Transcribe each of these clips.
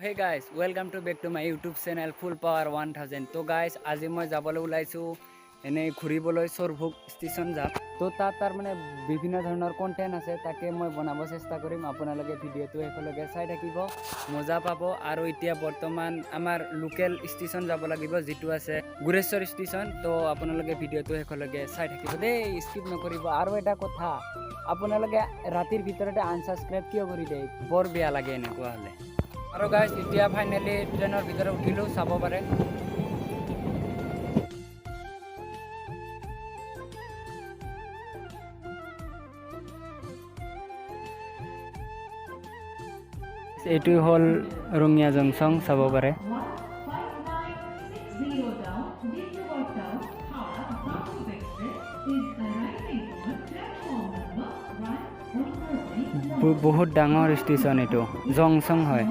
Hey guys, welcome to back to my YouTube channel Full Power 1000. तो guys আজি মই যাবলৈ ওলাইছো এনে ঘুৰিবলৈ সৰভোগ ষ্টেচন যাম তো তাৰ মানে বিভিন্ন ধৰণৰ কন্টেন্ট আছে তাকে মই বনাব চেষ্টা কৰিম আপোনালোকে ভিডিওটো একলগে চাই থাকিব মজা পাব আৰু এতিয়া বৰ্তমান আমাৰ লোকেল ষ্টেচন যাব লাগিব যেটো আছে গোৰেশ্বৰ ষ্টেচন তো আপোনালোকে ভিডিওটো একলগে চাই থাকিব দেই স্কিপ নকৰিব আৰু এটা কথা আপোনালোকে ৰাতিৰ ভিতৰতে আনসাবস্ক্ৰাইব কিয় কৰি দেই বৰ বেয়া লাগে এনেকুৱা হলে আৰু গাইস এতিয়া ফাইনালি ট্ৰেনৰ ভিতৰত উঠিলো চাব পাৰে এইটো হল ৰঙিয়া জংচন চাব পাৰে বহুত ডাঙৰ ষ্টেচন এইটো জংচন হয়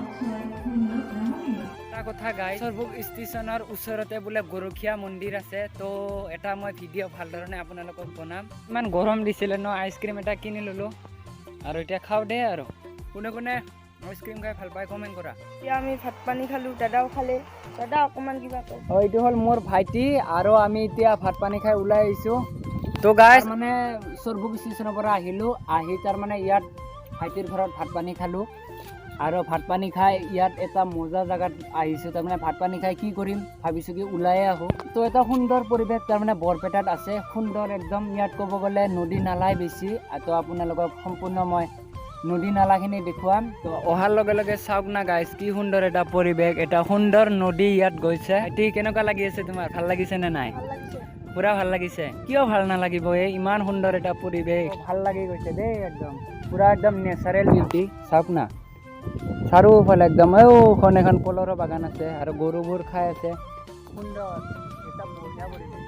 কথা গাই সৰভোগ ষ্টেচনৰ ওচৰতে বোলে গৰখীয়া মন্দিৰ আছে তো এটা মই ভিডিঅ' ভাল ধৰণে আপোনালোকক বনাম ইমান গৰম দিছিলে ন আইচক্ৰীম এটা কিনি ললো আৰু এতিয়া খাও দে আৰু কোনে কোনে আইসক্ৰিম খাই ভাল পায় কমেন্ট কৰা এতিয়া আমি ভাত পানী খালো দাদাও খালে দাদা অকমান কিবা কয় এইটো হল মোৰ ভাইটি আৰু আমি এতিয়া ভাত পানী খাই ওলাই আহিছো তো গাইস মানে সৰভোগ ষ্টেচনৰ পৰা আহিলো আহি তাৰ মানে ইয়াত ভাইটিৰ ঘৰত ভাত পানী খালো আৰু ভাত পানী খাই ইয়াত এটা মজা জায়গাত আহিছো তাৰ মানে ভাত পানী খাই কি কৰিম ভাবিছো কি ওলাই আহো তো এটা সুন্দৰ পৰিবেশ তাৰ মানে বৰপেটাত আছে সুন্দৰ একদম ইয়াত ক'ব গ'লে নদী নালাই বেছি তো আপোনালোকক সম্পূৰ্ণ মই নদী নালাখিনি দেখুৱাম তো অহাৰ লগে লগে চাওক না গাইস কি সুন্দৰ এটা পৰিবেশ এটা সুন্দৰ নদী ইয়াত গৈছে এটি কেনেকুৱা লাগি আছে তোমাৰ ভাল লাগিছে নে নাই পুৰা ভাল লাগিছে কিয় ভাল নালাগিব এই ইমান সুন্দৰ এটা পৰিবেশ ভাল লাগি গৈছে দেই একদম পুৰা একদম নেচাৰেল বিউটি চাওক না চাৰিওফালে একদম এখন কলৰৰ বাগান আছে আৰু গৰুবোৰ খাই আছে সুন্দৰ এটা বঢ়িয়া পৰিবেশ